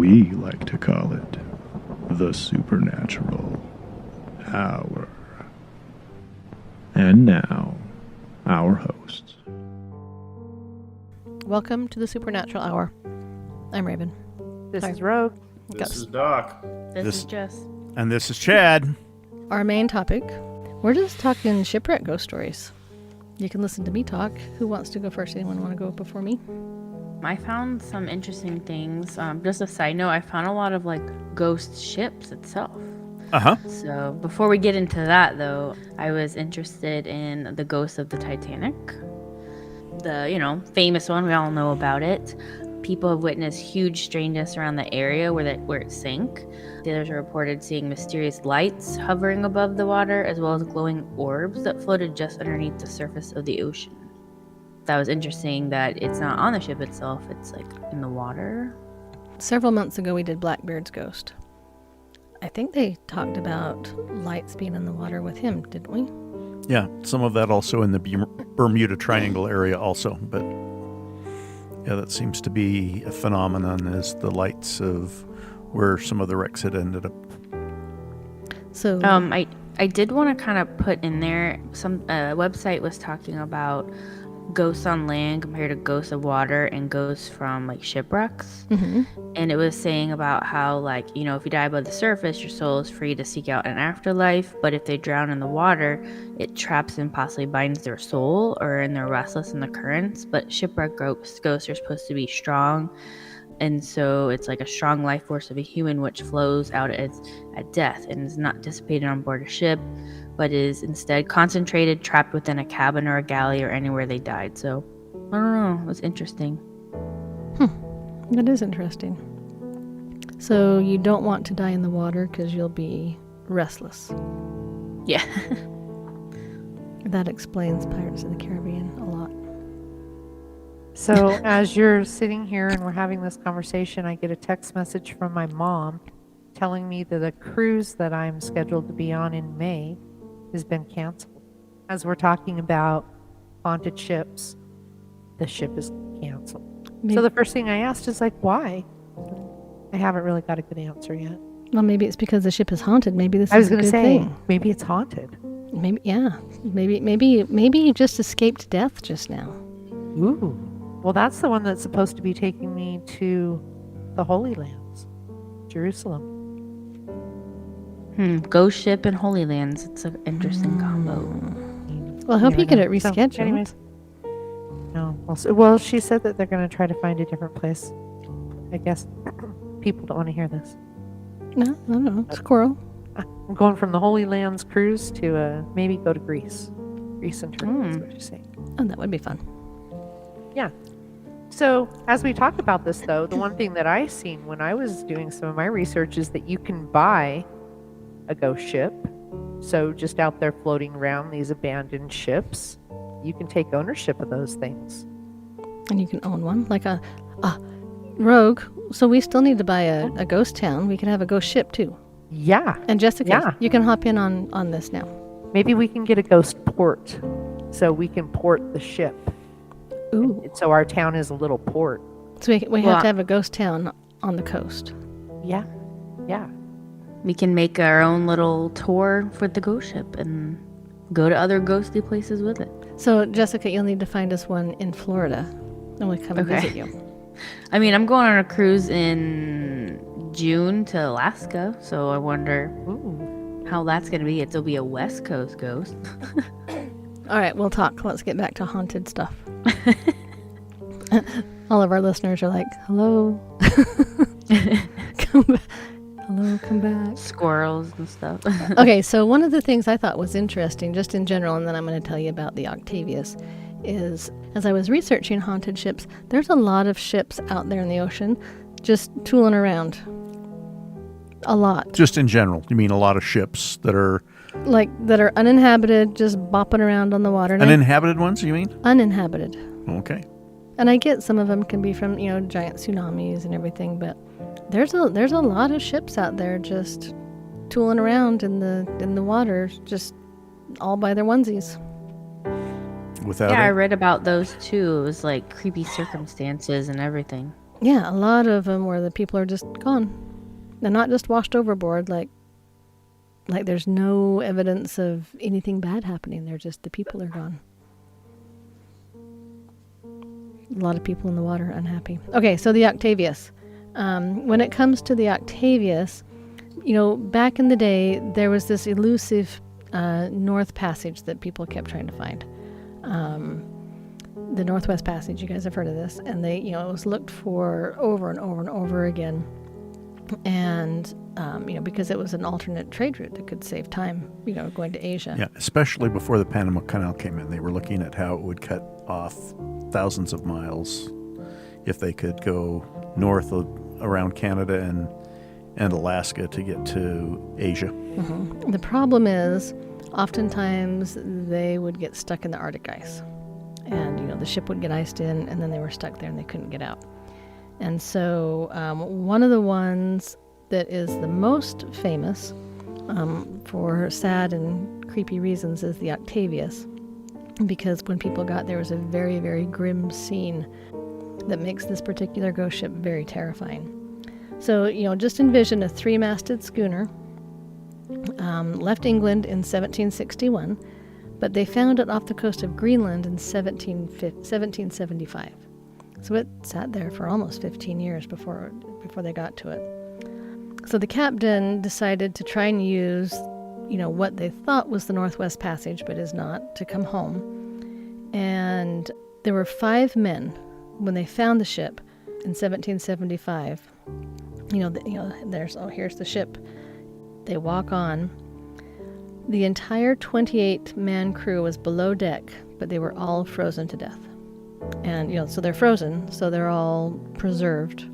We like to call it the Supernatural Hour. And now, our hosts. Welcome to the Supernatural Hour. I'm Raven. This is Rogue. This is Doc. This is Jess. And this is Chad. Our main topic, we're just talking shipwreck ghost stories. You can listen to me talk. Who wants to go first? Anyone want to go before me? I found some interesting things. Just a side note, I found a lot of ghost ships itself. Uh-huh. So before we get into that though, I was interested in the ghost of the Titanic. The, famous one, we all know about it. People have witnessed huge strangeness around the area where it sank. The others are reported seeing mysterious lights hovering above the water, as well as glowing orbs that floated just underneath the surface of the ocean. That was interesting that it's not on the ship itself, it's in the water. Several months ago we did Blackbeard's ghost. I think they talked about lights being in the water with him, didn't we? Yeah, some of that also in the Bermuda Triangle area also, but yeah, that seems to be a phenomenon, is the lights of where some of the wrecks had ended up. So I did want to kind of put in there, some website was talking about ghosts on land compared to ghosts of water and ghosts from shipwrecks. Mm-hmm. And it was saying about how if you die above the surface, your soul is free to seek out an afterlife, but if they drown in the water, it traps and possibly binds their soul, or and they're restless in the currents. But shipwreck ghosts are supposed to be strong, and so it's like a strong life force of a human which flows out at death and is not dissipated on board a ship, but is instead concentrated, trapped within a cabin or a galley or anywhere they died. So, I don't know. It was interesting. That is interesting. So you don't want to die in the water because you'll be restless. Yeah. That explains Pirates of the Caribbean a lot. So as you're sitting here and we're having this conversation, I get a text message from my mom telling me that a cruise that I'm scheduled to be on in May has been canceled. As we're talking about haunted ships, the ship is canceled. Maybe, So the first thing I asked is why? I haven't really got a good answer yet. well, maybe it's because the ship is haunted. Maybe this I was is a going to good say, thing. maybe it's haunted. Maybe, yeah. Maybe you just escaped death just now. Ooh. Well, that's the one that's supposed to be taking me to the Holy Lands, Jerusalem. Ghost ship and Holy Lands. It's an interesting combo. Well, I hope you get it So, rescheduled. anyways, no. Well, she said that they're going to try to find a different place. I guess people don't want to hear this. No, I don't know. Squirrel. I'm going from the Holy Lands cruise to maybe go to Greece. Greece and Turkey is what you're saying. Oh, that would be fun. Yeah. So as we talk about this, though, the one thing that I seen when I was doing some of my research is that you can buy a ghost ship. So just out there floating around these abandoned ships, you can take ownership of those things. And you can own one, like a rogue. So we still need to buy a ghost town. We could have a ghost ship too. Yeah. And Jessica, Yeah. you can hop in on this now. Maybe we can get a ghost port so we can port the ship. Ooh. So our town is a little port. So we Well, have to have a ghost town on the coast. Yeah. Yeah. We can make our own little tour for the ghost ship and go to other ghostly places with it. So Jessica, you'll need to find us one in Florida, and we'll come and Okay. visit you. I mean, I'm going on a cruise in June to Alaska, so I wonder how that's going to be. It'll be a West Coast ghost. All right, we'll talk. Let's get back to haunted stuff. All of our listeners are like, hello. Come back. Hello, come back. Squirrels and stuff. Okay, so one of the things I thought was interesting, just in general, and then I'm going to tell you about the Octavius, is as I was researching haunted ships, there's a lot of ships out there in the ocean just tooling around. A lot. Just in general, you mean a lot of ships that are That are uninhabited, just bopping around on the water. And uninhabited ones, you mean? uninhabited. Okay. And I get some of them can be from, giant tsunamis and everything, but there's a lot of ships out there just tooling around in the water, just all by their onesies. Without Yeah, I it? read about those too. It was like creepy circumstances and everything. Yeah, a lot of them where the people are just gone. They're not just washed overboard, like there's no evidence of anything bad happening. They're just, the people are gone. A lot of people in the water unhappy. Okay, so the Octavius. When it comes to the Octavius, back in the day, there was this elusive North Passage that people kept trying to find. The Northwest Passage, you guys have heard of this, and it was looked for over and over and over again. And, because it was an alternate trade route that could save time, going to Asia. Yeah, especially before the Panama Canal came in. They were looking at how it would cut off thousands of miles if they could go north around Canada and Alaska to get to Asia. Mm-hmm. The problem is, oftentimes they would get stuck in the Arctic ice. And, the ship would get iced in, and then they were stuck there and they couldn't get out. And so one of the ones that is the most famous for sad and creepy reasons is the Octavius. Because when people got there was a very, very grim scene that makes this particular ghost ship very terrifying. So, just envision a 3-masted schooner left England in 1761, but they found it off the coast of Greenland in 1775. So it sat there for almost 15 years before they got to it. So the captain decided to try and use, what they thought was the Northwest Passage, but is not, to come home. And there were 5 men when they found the ship in 1775. Here's the ship. They walk on. The entire 28-man crew was below deck, but they were all frozen to death. And, so they're frozen, so they're all preserved.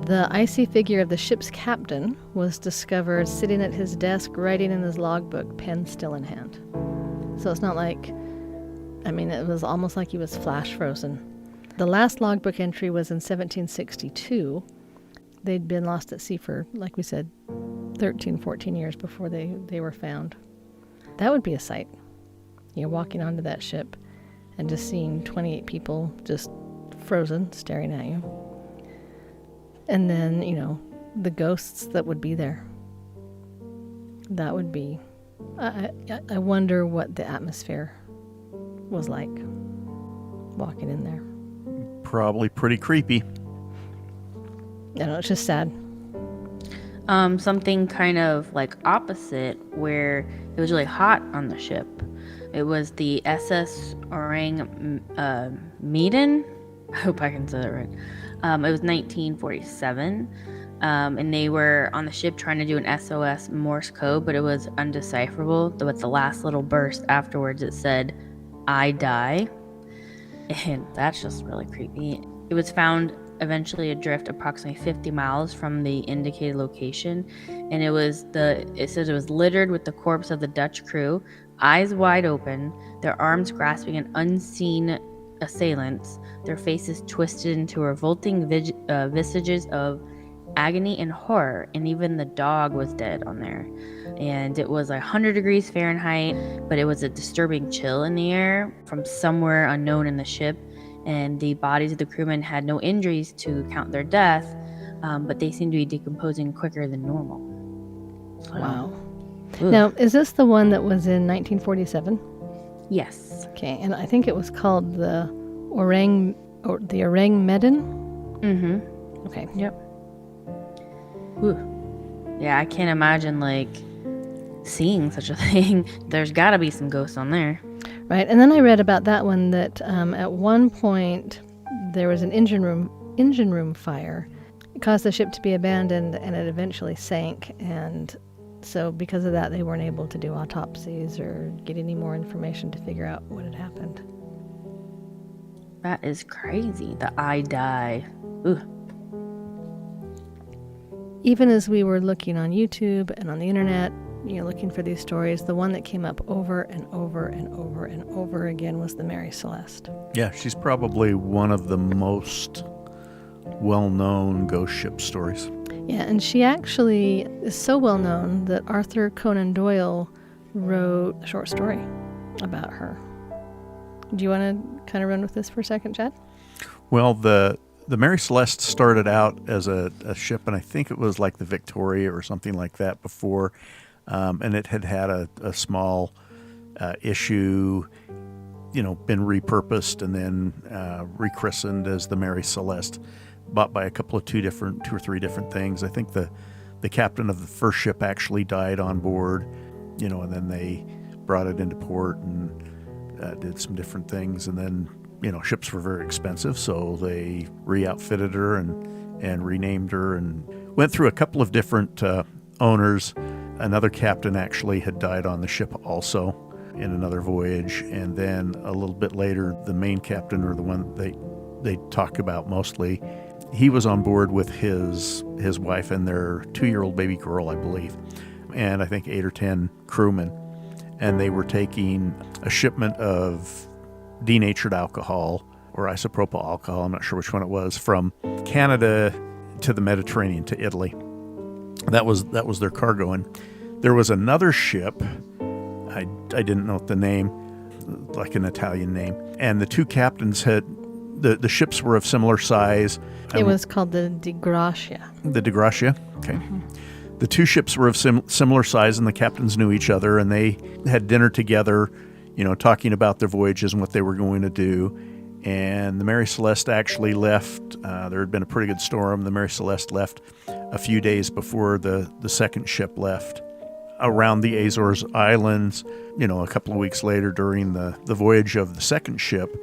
The icy figure of the ship's captain was discovered sitting at his desk, writing in his logbook, pen still in hand. So it's not like, it was almost like he was flash frozen. The last logbook entry was in 1762. They'd been lost at sea for, like we said, 13, 14 years before they were found. That would be a sight. Walking onto that ship and just seeing 28 people just frozen, staring at you. And then, the ghosts that would be there. That would be... I wonder what the atmosphere was like walking in there. Probably pretty creepy. It's just sad. Something kind of like opposite, where it was really hot on the ship. It was the SS Orang Medan. I hope I can say that right. It was 1947, and they were on the ship trying to do an SOS Morse code, but it was undecipherable. With the last little burst afterwards, it said, "I die," and that's just really creepy. It was found eventually adrift approximately 50 miles from the indicated location, and it says it was littered with the corpse of the Dutch crew, eyes wide open, their arms grasping an unseen assailants, their faces twisted into revolting visages of agony and horror, and even the dog was dead on there. And it was 100 degrees Fahrenheit, but it was a disturbing chill in the air from somewhere unknown in the ship. And the bodies of the crewmen had no injuries to count their death, but they seemed to be decomposing quicker than normal. So, wow. Ugh. Now, is this the one that was in 1947? Yes. Okay, and I think it was called the Orang Medan? Mm-hmm. Okay. Yep. Ooh. Yeah, I can't imagine, seeing such a thing. There's got to be some ghosts on there. Right, and then I read about that one that at one point there was an engine room fire. It caused the ship to be abandoned, and it eventually sank. And so because of that, they weren't able to do autopsies or get any more information to figure out what had happened. That is crazy. The I die. Ooh. Even as we were looking on YouTube and on the internet, looking for these stories, the one that came up over and over and over and over again was the Mary Celeste. Yeah, she's probably one of the most well-known ghost ship stories. Yeah, and she actually is so well known that Arthur Conan Doyle wrote a short story about her. Do you want to kind of run with this for a second, Chad? Well, the The Mary Celeste started out as a ship, and I think it was like the Victoria or something like that before, and it had a small issue, been repurposed and then rechristened as the Mary Celeste, bought by a couple of two or three different things. I think the captain of the first ship actually died on board, and then they brought it into port and did some different things, and then ships were very expensive, so they re-outfitted her and renamed her and went through a couple of different owners. Another captain actually had died on the ship also in another voyage, and then a little bit later, the main captain, or the one they talk about mostly, he was on board with his wife and their 2-year-old baby girl, I believe, and I think 8 or 10 crewmen, and they were taking a shipment of denatured alcohol or isopropyl alcohol, I'm not sure which one it was, from Canada to the Mediterranean, to Italy. That was their cargo. And there was another ship, I didn't know the name, like an Italian name, and the two captains had, the ships were of similar size. It was called the Di Gracia. The Di Gracia, okay. The two ships were of similar size, and the captains knew each other, and they had dinner together, talking about their voyages and what they were going to do. And the Mary Celeste actually left. There had been a pretty good storm. The Mary Celeste left a few days before the second ship left around the Azores Islands. A couple of weeks later, during the voyage of the second ship,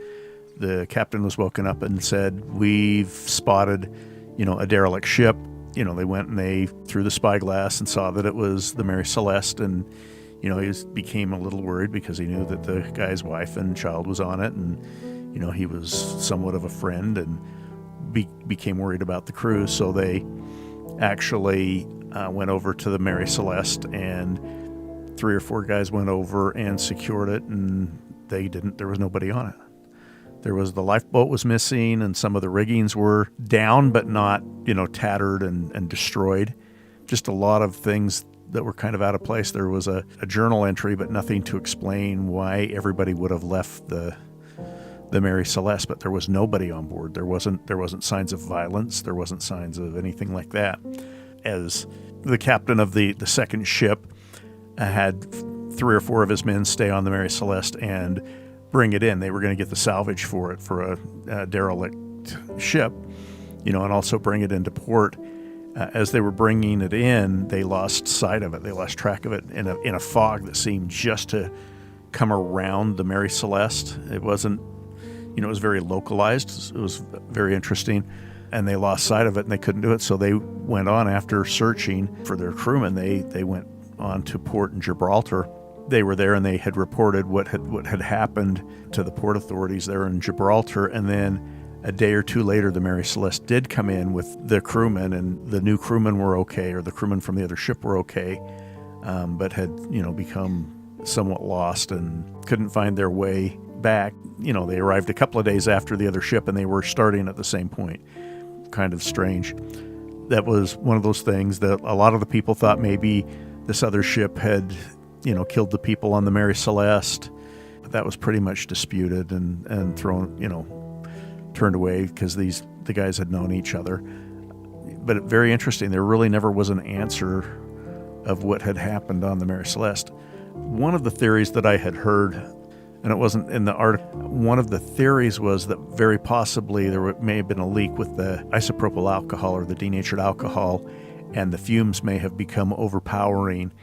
the captain was woken up and said, "We've spotted, a derelict ship." They went and they threw the spyglass and saw that it was the Mary Celeste, and he became a little worried because he knew that the guy's wife and child was on it, and he was somewhat of a friend, and became worried about the crew. So they actually went over to the Mary Celeste, and 3 or 4 guys went over and secured it, and there was nobody on it. The lifeboat was missing, and some of the riggings were down, but not, tattered and destroyed. Just a lot of things that were kind of out of place. There was a journal entry, but nothing to explain why everybody would have left the Mary Celeste, but there was nobody on board. There wasn't signs of violence. There wasn't signs of anything like that. As the captain of the second ship had 3 or 4 of his men stay on the Mary Celeste and bring it in. They were going to get the salvage for it, for a derelict ship, and also bring it into port. As they were bringing it in, they lost sight of it. They lost track of it in a fog that seemed just to come around the Mary Celeste. It wasn't, it was very localized. It was very interesting. And they lost sight of it, and they couldn't do it. So they went on after searching for their crewmen. They went on to port in Gibraltar. They were there, and they had reported what had happened to the port authorities there in Gibraltar. And then a day or two later, the Mary Celeste did come in with the crewmen, and the new crewmen were okay, or the crewmen from the other ship were okay, but had, become somewhat lost and couldn't find their way back. They arrived a couple of days after the other ship, and they were starting at the same point. Kind of strange. That was one of those things that a lot of the people thought maybe this other ship had, killed the people on the Mary Celeste. But that was pretty much disputed and thrown, turned away because the guys had known each other. But very interesting. There really never was an answer of what had happened on the Mary Celeste. One of the theories that I had heard, and it wasn't in the article, one of the theories was that very possibly there may have been a leak with the isopropyl alcohol or the denatured alcohol, and the fumes may have become overpowering,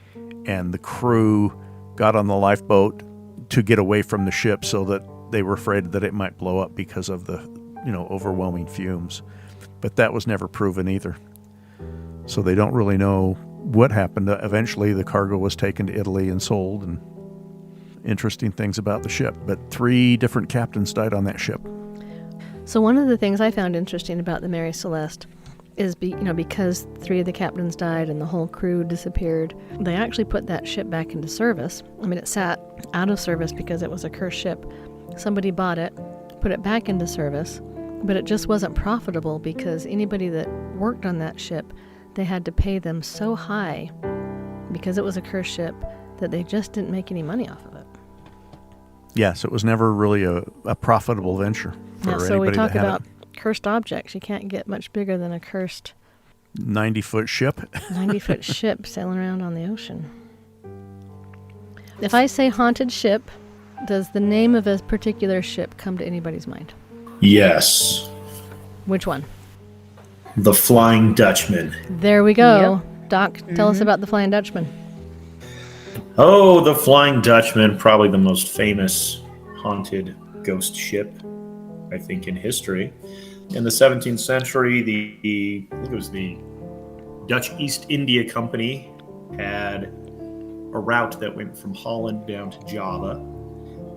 and the crew got on the lifeboat to get away from the ship so that they were afraid that it might blow up because of the, overwhelming fumes. But that was never proven either. So they don't really know what happened. Eventually, the cargo was taken to Italy and sold, and interesting things about the ship. But 3 different captains died on that ship. So one of the things I found interesting about the Mary Celeste is, because 3 of the captains died and the whole crew disappeared, they actually put that ship back into service. It sat out of service because it was a cursed ship. Somebody bought it, put it back into service, but it just wasn't profitable because anybody that worked on that ship, they had to pay them so high because it was a cursed ship that they just didn't make any money off of it. Yeah, so it was never really a profitable venture for So we anybody talk that had about cursed objects. You can't get much bigger than a cursed 90-foot ship. 90-foot ship sailing around on the ocean. If I say haunted ship, does the name of a particular ship come to anybody's mind? Yes. Which one? The Flying Dutchman. There we go. Doc, tell us about the Flying Dutchman. Oh, the Flying Dutchman, probably the most famous haunted ghost ship, I think, in history. In the 17th century, I think it was the Dutch East India Company had a route that went from Holland down to Java.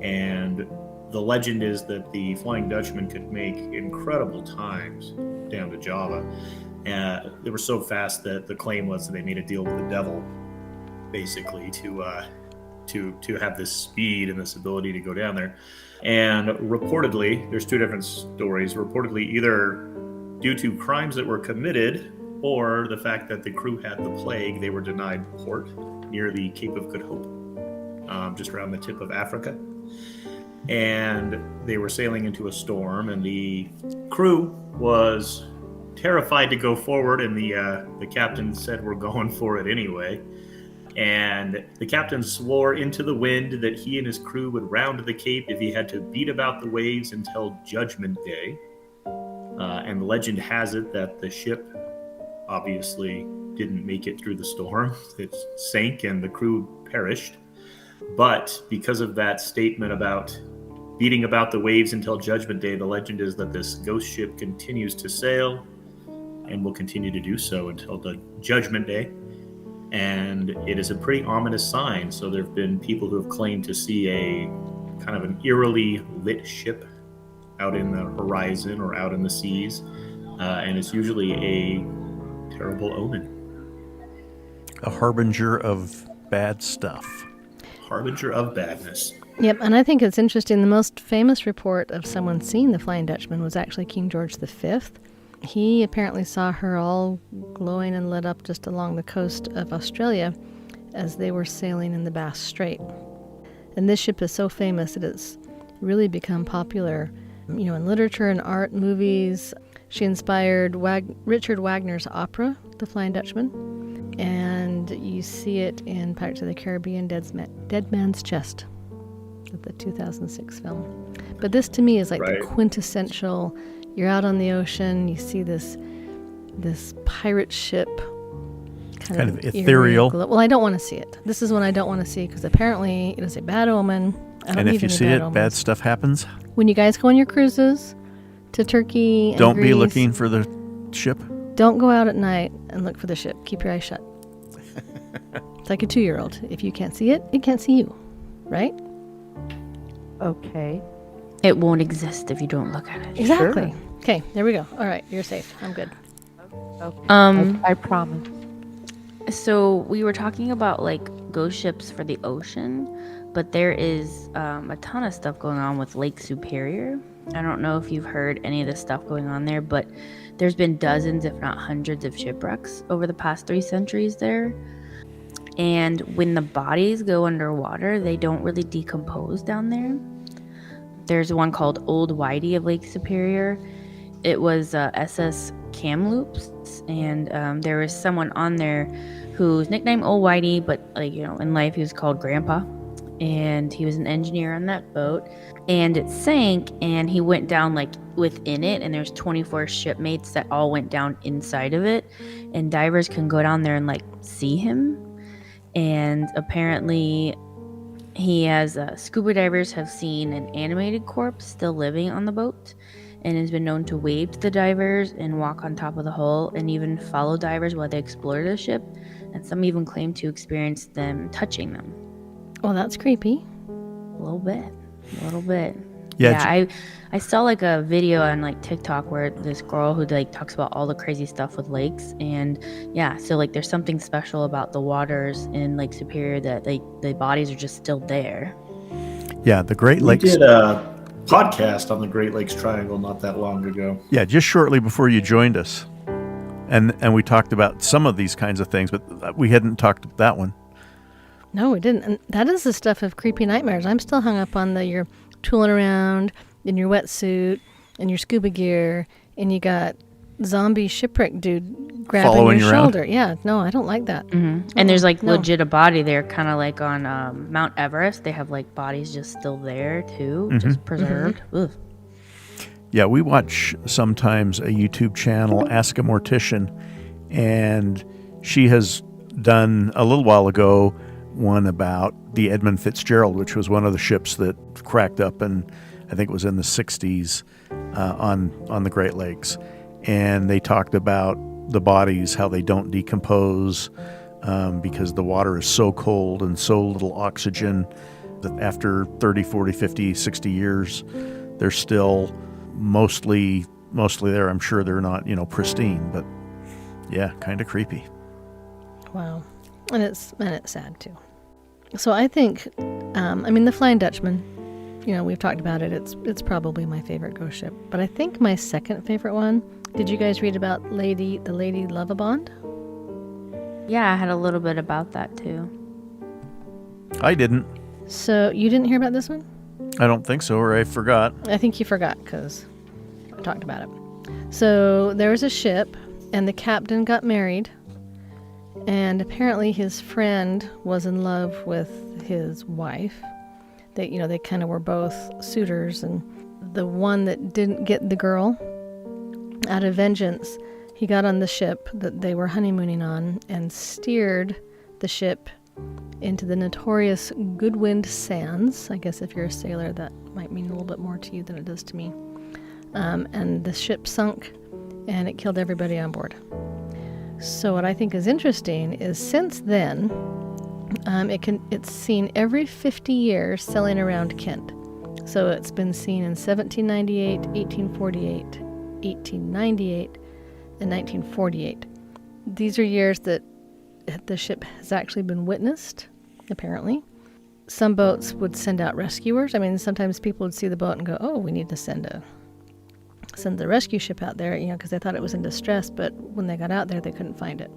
And the legend is that the Flying Dutchman could make incredible times down to Java. They were so fast that the claim was that they made a deal with the devil, basically, to have this speed and this ability to go down there. And reportedly, there's two different stories. Reportedly, either due to crimes that were committed or the fact that the crew had the plague, they were denied port near the Cape of Good Hope, just around the tip of Africa. And they were sailing into a storm, and the crew was terrified to go forward, and the captain said, "We're going for it anyway." And the captain swore into the wind that he and his crew would round the Cape if he had to beat about the waves until Judgment Day. And the legend has it that the ship obviously didn't make it through the storm. It sank and the crew perished. But because of that statement about beating about the waves until Judgment Day, the legend is that this ghost ship continues to sail and will continue to do so until the Judgment Day. And it is a pretty ominous sign. So there have been people who have claimed to see a kind of an eerily lit ship out in the horizon or out in the seas. And it's usually a terrible omen. A harbinger of bad stuff. Harbinger of badness. Yep, and I think it's interesting. The most famous report of someone seeing the Flying Dutchman was actually King George V. He apparently saw her all glowing and lit up just along the coast of Australia as they were sailing in the Bass Strait. And this ship is so famous that it's really become popular, in literature and art, movies. She inspired Richard Wagner's opera, The Flying Dutchman, and you see it in Pirates of the Caribbean, Dead Man's Chest, the 2006 film. But this to me is like Right. the quintessential. You're out on the ocean, you see this pirate ship, Kind of eerie ethereal. glow. Well, I don't want to see it. This is one I don't want to see because apparently it is a bad omen. I don't And if need you any see bad it, omens. bad stuff happens. When you guys go on your cruises to Turkey and Don't be Greece, looking for the ship. don't go out at night and look for the ship. Keep your eyes shut. It's like a 2-year-old. If you can't see it, it can't see you, right? Okay. It won't exist if you don't look at it. Exactly. Okay, there we go. All right, you're safe. I'm good. Okay. Um, I promise. So we were talking about like ghost ships for the ocean, but there is a ton of stuff going on with Lake Superior. I don't know if you've heard any of this stuff going on there, but there's been dozens, if not hundreds, of shipwrecks over the past 3 centuries there. And when the bodies go underwater, they don't really decompose down there. There's one called Old Whitey of Lake Superior. It was SS Kamloops, and there was someone on there whose nickname Old Whitey, but in life he was called Grandpa, and he was an engineer on that boat. And it sank, and he went down like within it, and there's 24 shipmates that all went down inside of it, and divers can go down there and like see him. And apparently he has scuba divers have seen an animated corpse still living on the boat, and has been known to wave to the divers and walk on top of the hull and even follow divers while they explore the ship, and some even claim to experience them touching them. Well, that's creepy. A little bit. Yeah, I saw like a video on like TikTok where this girl who like talks about all the crazy stuff with lakes, and so like there's something special about the waters in Lake Superior that the bodies are just still there. Yeah, the Great We Lakes. did a podcast on the Great Lakes Triangle not that long ago. Yeah, just shortly before you joined us. And we talked about some of these kinds of things, but we hadn't talked about that one. No, we didn't. And that is the stuff of creepy nightmares. I'm still hung up on you're tooling around in your wetsuit and your scuba gear, and you got zombie shipwreck dude grabbing Following your you around? shoulder. Yeah, no, I don't like that. And there's like no. legit a body there, kind of like on Mount Everest. They have like bodies just still there too, just preserved. Ugh. Yeah, we watch sometimes a YouTube channel, Ask a Mortician, and she has done a little while ago one about the Edmund Fitzgerald, which was one of the ships that cracked up, and I think it was in the 60s on the Great Lakes. And they talked about the bodies, how they don't decompose because the water is so cold and so little oxygen that after 30, 40, 50, 60 years, they're still mostly there. I'm sure they're not, pristine, but yeah, kind of creepy. Wow, and it's sad too. So I think, the Flying Dutchman. We've talked about it. It's probably my favorite ghost ship. But I think my second favorite one. Did you guys read about the Lady Lovibond? Yeah, I had a little bit about that too. I didn't. So you didn't hear about this one? I don't think so, or I forgot. I think you forgot because I talked about it. So there was a ship, and the captain got married, and apparently his friend was in love with his wife. They kind of were both suitors, and the one that didn't get the girl, out of vengeance, he got on the ship that they were honeymooning on and steered the ship into the notorious Goodwind Sands. I guess if you're a sailor, that might mean a little bit more to you than it does to me. And the ship sunk, and it killed everybody on board. So what I think is interesting is since then, it's seen every 50 years sailing around Kent. So it's been seen in 1798, 1848, 1898, and 1948. These are years that the ship has actually been witnessed, apparently. Some boats would send out rescuers. Sometimes people would see the boat and go, oh, we need to send the rescue ship out there, because they thought it was in distress, but when they got out there, they couldn't find it.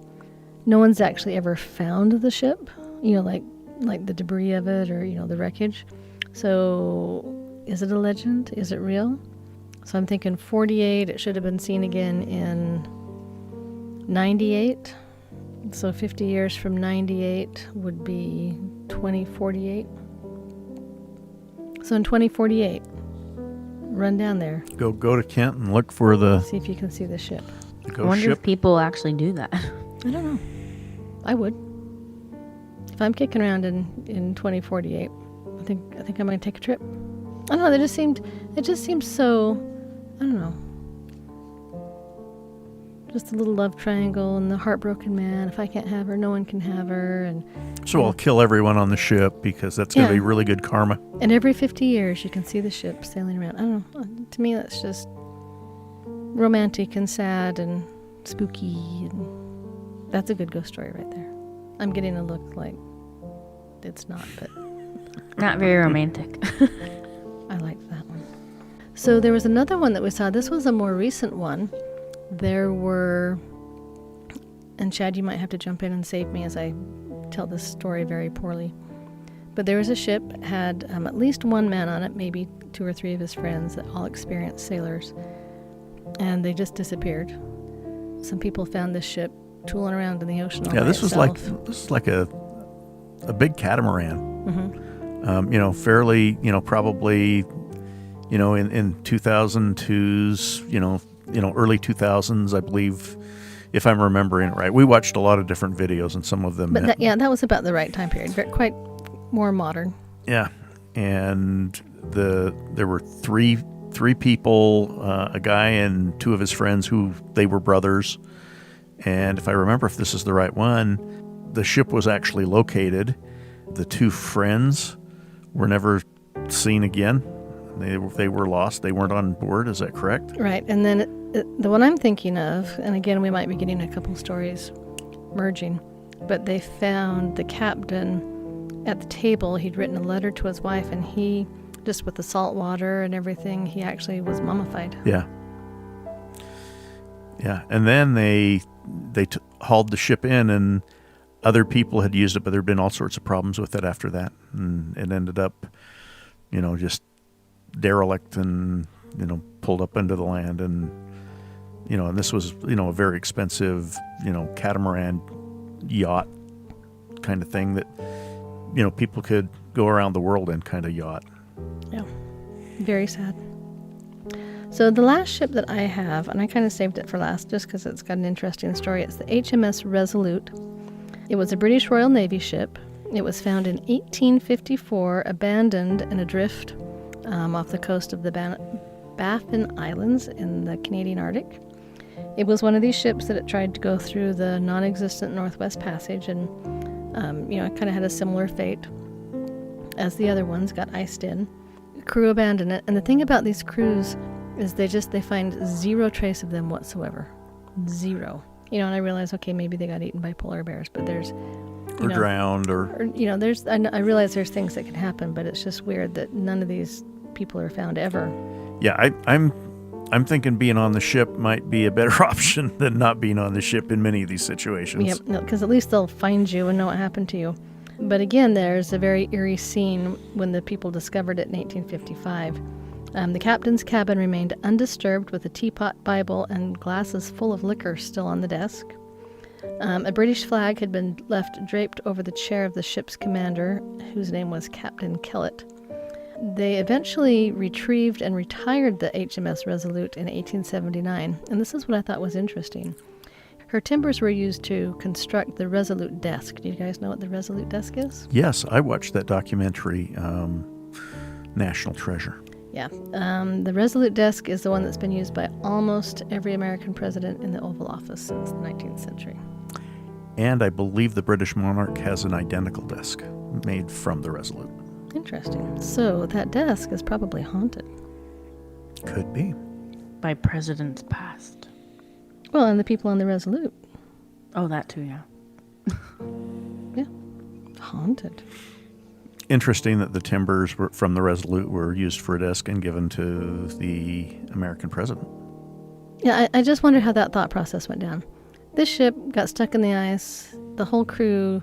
No one's actually ever found the ship, like the debris of it or, the wreckage. So is it a legend? Is it real? So I'm thinking 48, it should have been seen again in 98. So 50 years from 98 would be 2048. So in 2048, run down there, Go to Kent and look for the see if you can see the ship. I ghost wonder ship. if people actually do that. I don't know. I would. If I'm kicking around in 2048, I think I might take a trip. I don't know. It just seems so, I don't know. Just a little love triangle and the heartbroken man. If I can't have her, no one can have her. And So I'll kill everyone on the ship because that's going to Yeah. be really good karma. every 50 years, you can see the ship sailing around. I don't know. To me, that's just romantic and sad and spooky. And that's a good ghost story right there. I'm getting a look like it's not, but Not very romantic. I liked that one. So there was another one that we saw. This was a more recent one. There were, and Chad, you might have to jump in and save me as I tell this story very poorly. But there was a ship, had at least one man on it, maybe 2 or 3 of his friends, that all experienced sailors. And they just disappeared. Some people found this ship tooling around in the ocean all Yeah, by this was itself. like a big catamaran. Mhm. Fairly, probably, in 2002's, early 2000s, I believe, if I'm remembering it right. We watched a lot of different videos, and some of them. But that was about the right time period. Quite more modern. Yeah, and there were three people, a guy and 2 of his friends who they were brothers. And if I remember, if this is the right one, the ship was actually located. The 2 friends were never seen again. They were lost. They weren't on board. Is that correct? Right, and then the one I'm thinking of, and again, we might be getting a couple stories merging, but they found the captain at the table. He'd written a letter to his wife, and he, just with the salt water and everything, he actually was mummified. Yeah. Yeah, and then they hauled the ship in, and other people had used it, but there had been all sorts of problems with it after that, and it ended up, just derelict and pulled up into the land, and and this was, a very expensive, catamaran yacht kind of thing that, people could go around the world in kind of yacht. Yeah, very sad. So the last ship that I have, and I kind of saved it for last just because it's got an interesting story, it's the HMS Resolute. It was a British Royal Navy ship. It was found in 1854, abandoned and adrift off the coast of the Baffin Islands in the Canadian Arctic. It was one of these ships that it tried to go through the non-existent Northwest Passage, and it kind of had a similar fate as the other ones, got iced in. The crew abandoned it, and the thing about these crews is they find zero trace of them whatsoever. Zero. And I realize, okay, maybe they got eaten by polar bears, but there's... Or drowned, or there's... I realize there's things that can happen, but it's just weird that none of these people are found ever. Yeah, I'm thinking being on the ship might be a better option than not being on the ship in many of these situations. Yep, no, because at least they'll find you and know what happened to you. But again, there's a very eerie scene when the people discovered it in 1855. The captain's cabin remained undisturbed with a teapot, Bible, and glasses full of liquor still on the desk. A British flag had been left draped over the chair of the ship's commander, whose name was Captain Kellett. They eventually retrieved and retired the HMS Resolute in 1879, and this is what I thought was interesting. Her timbers were used to construct the Resolute desk. Do you guys know what the Resolute desk is? Yes, I watched that documentary, National Treasure. Yeah. The Resolute desk is the one that's been used by almost every American president in the Oval Office since the 19th century. And I believe the British monarch has an identical desk made from the Resolute. Interesting. So that desk is probably haunted. Could be. By presidents past. Well, and the people on the Resolute. Oh, that too, yeah. Yeah. Haunted. Interesting that the timbers from the Resolute were used for a desk and given to the American president. Yeah, I just wonder how that thought process went down. This ship got stuck in the ice. The whole crew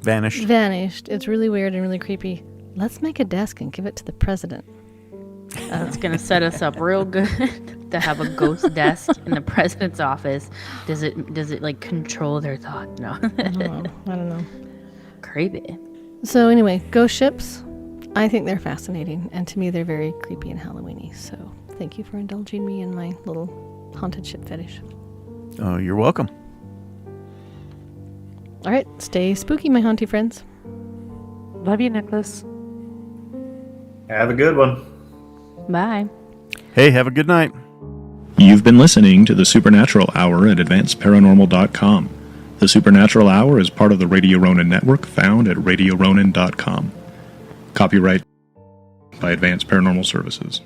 Vanished. It's really weird and really creepy. Let's make a desk and give it to the president. It's going to set us up real good to have a ghost desk in the president's office. Does it like control their thought? No. I don't know. Creepy. So anyway, ghost ships, I think they're fascinating, and to me they're very creepy and Halloweeny. So thank you for indulging me in my little haunted ship fetish. Oh, you're welcome. All right, stay spooky, my haunty friends. Love you, Nicholas. Have a good one. Bye. Hey, have a good night. You've been listening to the Supernatural Hour at AdvancedParanormal.com. The Supernatural Hour is part of the Radio Ronin network found at RadioRonin.com. Copyright by Advanced Paranormal Services.